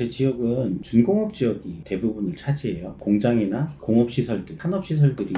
제 지역은 준공업 지역이 대부분을 차지해요. 공장이나 공업시설들, 산업시설들이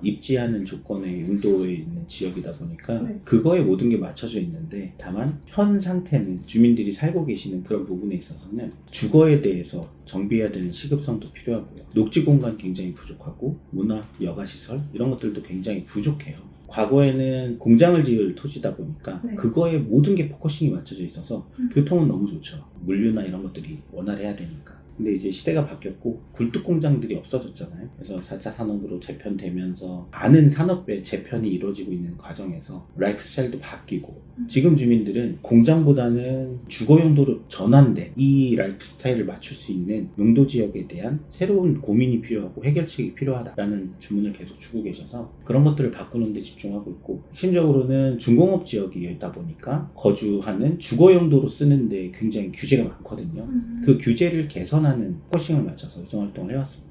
입지하는 조건의 용도에 있는 지역이다 보니까 네. 그거에 모든 게 맞춰져 있는데, 다만 현 상태는 주민들이 살고 계시는 그런 부분에 있어서는 주거에 대해서 정비해야 되는 시급성도 필요하고요. 녹지 공간 굉장히 부족하고 문화, 여가시설 이런 것들도 굉장히 부족해요. 과거에는 공장을 지을 토지다 보니까 네. 그거에 모든 게 포커싱이 맞춰져 있어서 교통은 너무 좋죠. 물류나 이런 것들이 원활해야 되니까. 근데 이제 시대가 바뀌었고 굴뚝 공장들이 없어졌잖아요. 그래서 4차 산업으로 재편되면서 많은 산업의 재편이 이루어지고 있는 과정에서 라이프 스타일도 바뀌고, 지금 주민들은 공장보다는 주거 용도로 전환된 이 라이프 스타일을 맞출 수 있는 용도 지역에 대한 새로운 고민이 필요하고 해결책이 필요하다라는 주문을 계속 주고 계셔서 그런 것들을 바꾸는 데 집중하고 있고, 심적으로는 중공업 지역이다 보니까 거주하는 주거 용도로 쓰는데 굉장히 규제가 많거든요. 그 규제를 개선하는 포커싱을 맞춰서 의정활동을 해왔습니다.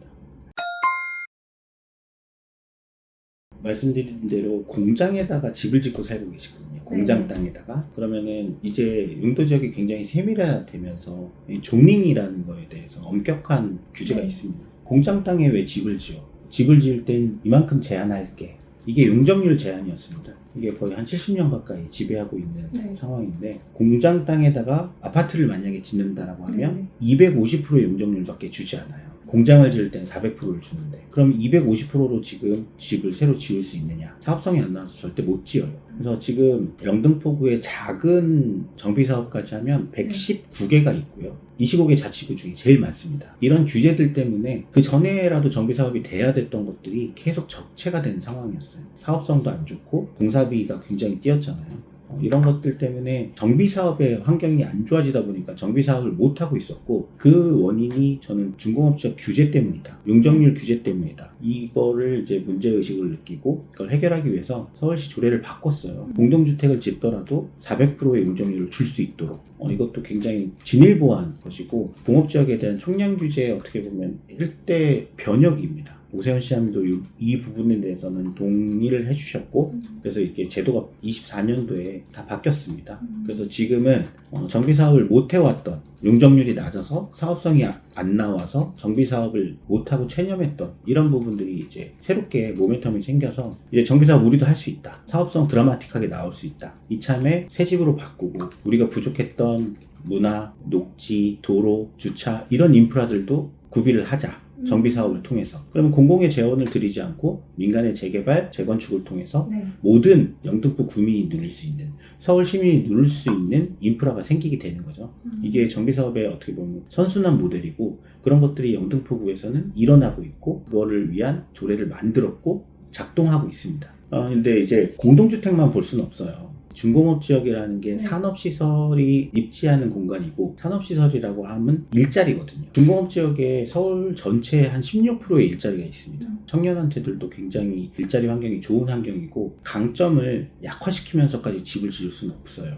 말씀드린 대로 공장에다가 집을 짓고 살고 계시거든요. 공장 땅에다가. 그러면은 이제 용도 지역이 굉장히 세밀화되면서 이 조닝이라는 거에 대해서 엄격한 규제가 있습니다. 공장 땅에 왜 집을 지어? 집을 지을 땐 이만큼 제한할게. 이게 용적률 제한이었습니다. 이게 거의 한 70년 가까이 지배하고 있는 상황인데, 공장 땅에다가 아파트를 만약에 짓는다라고 하면 250%의 용적률밖에 주지 않아요. 공장을 지을 때는 400%를 주는데, 그럼 250%로 지금 집을 새로 지을 수 있느냐? 사업성이 안 나와서 절대 못 지어요. 그래서 지금 영등포구의 작은 정비사업까지 하면 119개가 있고요. 25개 자치구 중에 제일 많습니다. 이런 규제들 때문에 그 전에라도 정비사업이 돼야 됐던 것들이 계속 적체가 된 상황이었어요. 사업성도 안 좋고 공사비가 굉장히 뛰었잖아요. 이런 것들 때문에 정비사업의 환경이 안 좋아지다 보니까 정비사업을 못하고 있었고, 그 원인이 저는 중공업지역 규제 때문이다, 용적률 규제 때문이다, 이거를 이제 문제의식을 느끼고 그걸 해결하기 위해서 서울시 조례를 바꿨어요. 공동주택을 짓더라도 400%의 용적률을 줄 수 있도록. 이것도 굉장히 진일보한 것이고, 공업지역에 대한 총량 규제에 어떻게 보면 일대 변혁입니다. 오세훈 시장님도 이 부분에 대해서는 동의를 해주셨고, 그래서 이게 제도가 24년도에 다 바뀌었습니다. 그래서 지금은 정비사업을 못 해왔던, 용적률이 낮아서 사업성이 안 나와서 정비사업을 못하고 체념했던 이런 부분들이 이제 새롭게 모멘텀이 생겨서 이제 정비사업 우리도 할 수 있다, 사업성 드라마틱하게 나올 수 있다, 이참에 새 집으로 바꾸고 우리가 부족했던 문화, 녹지, 도로, 주차 이런 인프라들도 구비를 하자, 정비사업을 통해서. 그러면 공공의 재원을 들이지 않고 민간의 재개발, 재건축을 통해서 모든 영등포 구민이 누릴 수 있는, 서울 시민이 누릴 수 있는 인프라가 생기게 되는 거죠. 이게 정비사업의 어떻게 보면 선순환 모델이고, 그런 것들이 영등포구에서는 일어나고 있고, 그거를 위한 조례를 만들었고 작동하고 있습니다. 근데 이제 공동주택만 볼 수는 없어요. 중공업 지역이라는 게 산업시설이 입지하는 공간이고, 산업시설이라고 하면 일자리거든요. 중공업 지역에 서울 전체에 한 16%의 일자리가 있습니다. 청년한테들도 굉장히 일자리 환경이 좋은 환경이고, 강점을 약화시키면서까지 집을 지을 수는 없어요.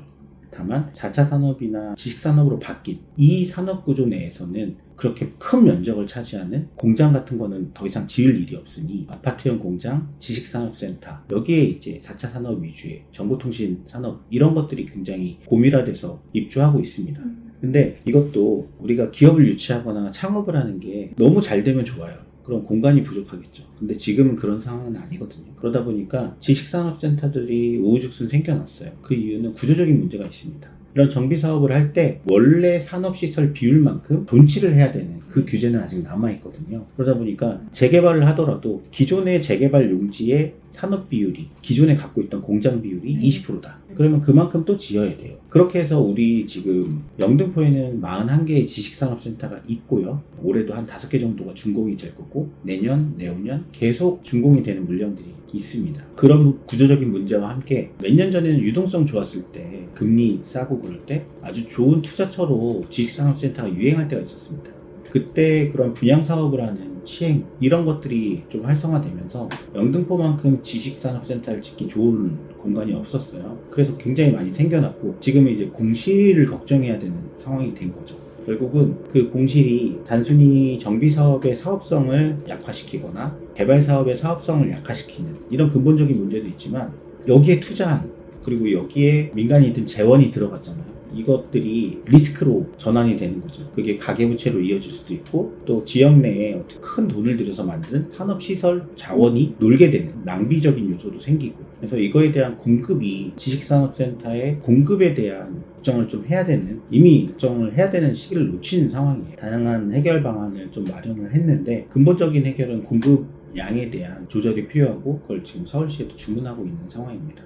다만 4차 산업이나 지식산업으로 바뀐 이 산업구조 내에서는 그렇게 큰 면적을 차지하는 공장 같은 거는 더 이상 지을 일이 없으니, 아파트형 공장, 지식산업센터, 여기에 이제 4차 산업 위주의 정보통신 산업, 이런 것들이 굉장히 고밀화돼서 입주하고 있습니다. 근데 이것도 우리가 기업을 유치하거나 창업을 하는 게 너무 잘 되면 좋아요. 그럼 공간이 부족하겠죠. 근데 지금은 그런 상황은 아니거든요. 그러다 보니까 지식산업센터들이 우후죽순 생겨났어요. 그 이유는 구조적인 문제가 있습니다. 이런 정비사업을 할 때 원래 산업시설 비율만큼 존치를 해야 되는 그 규제는 아직 남아있거든요. 그러다 보니까 재개발을 하더라도 기존의 재개발 용지의 산업 비율이 기존에 갖고 있던 공장 비율이 20%다. 그러면 그만큼 또 지어야 돼요. 그렇게 해서 우리 지금 영등포에는 41개의 지식산업센터가 있고요. 올해도 한 5개 정도가 준공이 될 거고, 내년, 내후년 계속 준공이 되는 물량들이 있습니다. 그런 구조적인 문제와 함께 몇 년 전에는 유동성 좋았을 때, 금리 싸고 그럴 때 아주 좋은 투자처로 지식산업센터가 유행할 때가 있었습니다. 그때 그런 분양사업을 하는 시행, 이런 것들이 좀 활성화되면서 영등포만큼 지식산업센터를 짓기 좋은 공간이 없었어요. 그래서 굉장히 많이 생겨났고, 지금은 이제 공실을 걱정해야 되는 상황이 된 거죠. 결국은 그 공실이 단순히 정비사업의 사업성을 약화시키거나 개발사업의 사업성을 약화시키는 이런 근본적인 문제도 있지만, 여기에 투자한, 그리고 여기에 민간이든 재원이 들어갔잖아요. 이것들이 리스크로 전환이 되는 거죠. 그게 가계부채로 이어질 수도 있고 또 지역 내에 큰 돈을 들여서 만든 산업시설 자원이 놀게 되는 낭비적인 요소도 생기고 그래서 이거에 대한 공급이 지식산업센터의 공급에 대한 걱정을 좀 해야 되는 이미 걱정을 해야 되는 시기를 놓친 상황이에요. 다양한 해결 방안을 좀 마련을 했는데 근본적인 해결은 공급 양에 대한 조절이 필요하고 그걸 지금 서울시에도 주문하고 있는 상황입니다.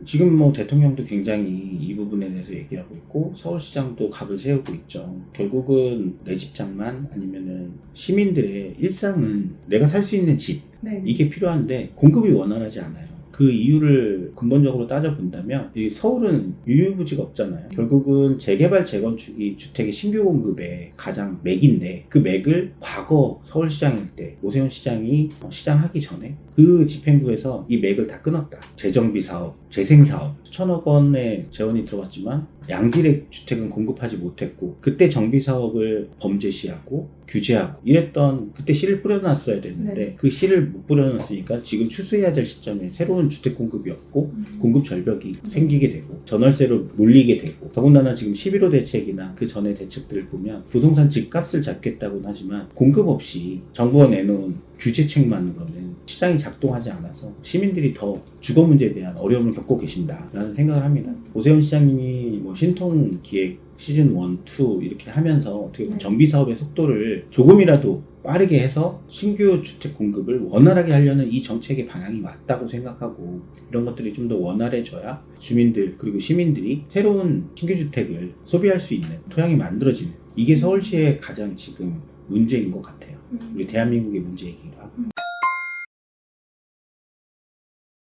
지금 뭐 대통령도 굉장히 이 부분에 대해서 얘기하고 있고 서울시장도 각을 세우고 있죠. 결국은 내 집장만 아니면은 시민들의 일상은 내가 살 수 있는 집 네. 이게 필요한데 공급이 원활하지 않아요. 그 이유를 근본적으로 따져본다면 이 서울은 유유부지가 없잖아요. 결국은 재개발 재건축이 주택의 신규 공급의 가장 맥인데 그 맥을 과거 서울시장일 때 오세훈 시장이 시장하기 전에 그 집행부에서 이 맥을 다 끊었다. 재정비 사업, 재생 사업 수천억 원의 재원이 들어갔지만 양질의 주택은 공급하지 못했고 그때 정비 사업을 범죄시하고 규제하고 이랬던 그때 씨를 뿌려놨어야 됐는데 네. 그 씨를 못 뿌려놨으니까 지금 추수해야 될 시점에 새로운 주택 공급이 없고 공급 절벽이 생기게 되고 전월세로 몰리게 되고 더군다나 지금 11호 대책이나 그 전에 대책들을 보면 부동산 집값을 잡겠다고는 하지만 공급 없이 정부가 내놓은 규제책만으로는 시장이 작동하지 않아서 시민들이 더 주거 문제에 대한 어려움을 겪고 계신다라는 생각을 합니다. 오세훈 시장님이 뭐 신통기획 시즌 1, 2 이렇게 하면서 어떻게 보면 정비 사업의 속도를 조금이라도 빠르게 해서 신규 주택 공급을 원활하게 하려는 이 정책의 방향이 맞다고 생각하고 이런 것들이 좀 더 원활해져야 주민들 그리고 시민들이 새로운 신규 주택을 소비할 수 있는 토양이 만들어지는 이게 서울시의 가장 지금 문제인 것 같아요. 우리 대한민국의 문제이기도 하고.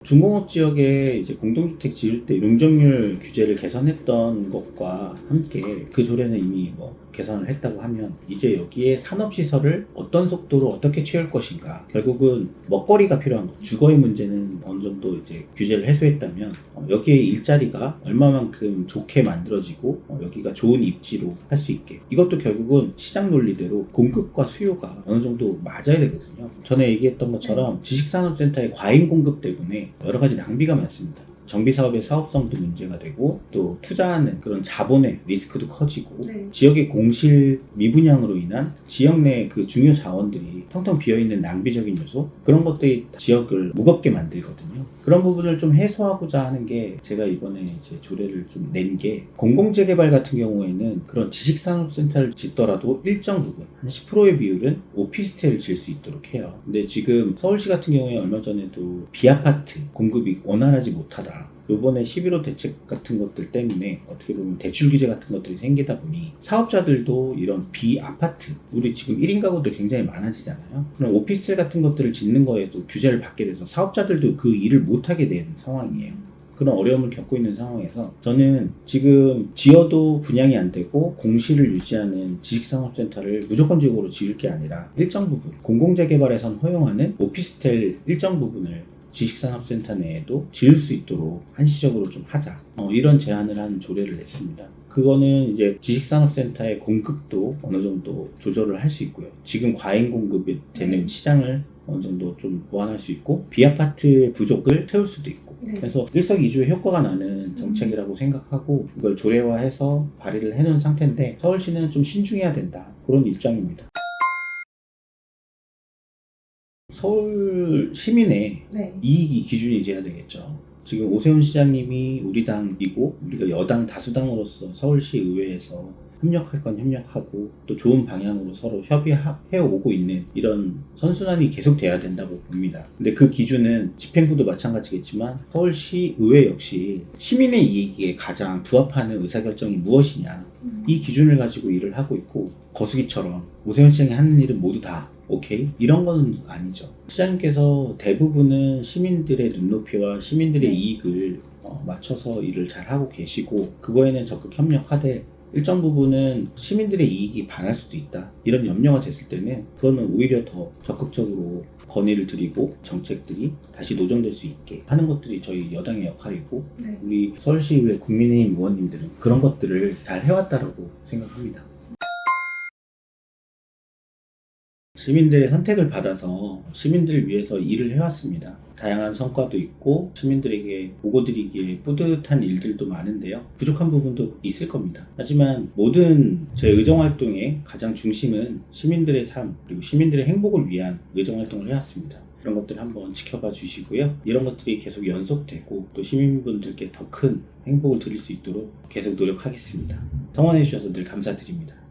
중공업 지역에 이제 공동주택 지을 때 용적률 규제를 개선했던 것과 함께 그 조례는 이미 뭐 개선을 했다고 하면 이제 여기에 산업시설을 어떤 속도로 어떻게 채울 것인가 결국은 먹거리가 필요한 거 주거의 문제는 어느 정도 이제 규제를 해소했다면 여기에 일자리가 얼마만큼 좋게 만들어지고 여기가 좋은 입지로 할 수 있게 이것도 결국은 시장 논리대로 공급과 수요가 어느 정도 맞아야 되거든요. 전에 얘기했던 것처럼 지식산업센터의 과잉 공급 때문에 여러 가지 낭비가 많습니다. 정비사업의 사업성도 문제가 되고 또 투자하는 그런 자본의 리스크도 커지고 네. 지역의 공실 미분양으로 인한 지역 내 그 중요 자원들이 텅텅 비어있는 낭비적인 요소 그런 것들이 지역을 무겁게 만들거든요. 그런 부분을 좀 해소하고자 하는 게 제가 이번에 이제 조례를 좀 낸 게 공공재개발 같은 경우에는 그런 지식산업센터를 짓더라도 일정 부분 한 10%의 비율은 오피스텔을 지을 수 있도록 해요. 근데 지금 서울시 같은 경우에 얼마 전에도 비아파트 공급이 원활하지 못하다. 요번에 11호 대책 같은 것들 때문에 어떻게 보면 대출 규제 같은 것들이 생기다 보니 사업자들도 이런 비아파트 우리 지금 1인 가구도 굉장히 많아지잖아요. 그럼 오피스텔 같은 것들을 짓는 거에도 규제를 받게 돼서 사업자들도 그 일을 못하게 되는 상황이에요. 그런 어려움을 겪고 있는 상황에서 저는 지금 지어도 분양이 안 되고 공실을 유지하는 지식산업센터를 무조건 지역으로 지을 게 아니라 일정 부분 공공재개발에선 허용하는 오피스텔 일정 부분을 지식산업센터 내에도 지을 수 있도록 한시적으로 좀 하자. 이런 제안을 한 조례를 냈습니다. 그거는 이제 지식산업센터의 공급도 어느 정도 조절을 할 수 있고요. 지금 과잉 공급이 되는 시장을 어느 정도 좀 보완할 수 있고 비아파트의 부족을 채울 수도 있고 네. 그래서 일석이조의 효과가 나는 정책이라고 생각하고 이걸 조례화해서 발의를 해놓은 상태인데 서울시는 좀 신중해야 된다. 그런 입장입니다. 서울 시민의 네. 이익이 기준이 돼야 되겠죠. 지금 오세훈 시장님이 우리 당이고 우리가 여당 다수당으로서 서울시 의회에서 협력할 건 협력하고 또 좋은 방향으로 서로 협의해 오고 있는 이런 선순환이 계속 돼야 된다고 봅니다. 근데 그 기준은 집행부도 마찬가지겠지만 서울시 의회 역시 시민의 이익에 가장 부합하는 의사결정이 무엇이냐 이 기준을 가지고 일을 하고 있고 거수기처럼 오세훈 시장이 하는 일은 모두 다 오케이? 이런 건 아니죠. 시장님께서 대부분은 시민들의 눈높이와 시민들의 이익을 맞춰서 일을 잘 하고 계시고 그거에는 적극 협력하되 일정 부분은 시민들의 이익이 반할 수도 있다. 이런 염려가 됐을 때는 그거는 오히려 더 적극적으로 건의를 드리고 정책들이 다시 노정될 수 있게 하는 것들이 저희 여당의 역할이고 네. 우리 서울시의회 국민의힘 의원님들은 그런 것들을 잘 해왔다라고 생각합니다. 시민들의 선택을 받아서 시민들을 위해서 일을 해왔습니다. 다양한 성과도 있고 시민들에게 보고드리기에 뿌듯한 일들도 많은데요. 부족한 부분도 있을 겁니다. 하지만 모든 제 의정활동의 가장 중심은 시민들의 삶 그리고 시민들의 행복을 위한 의정활동을 해왔습니다. 그런 것들 한번 지켜봐 주시고요. 이런 것들이 계속 연속되고 또 시민분들께 더 큰 행복을 드릴 수 있도록 계속 노력하겠습니다. 성원해 주셔서 늘 감사드립니다.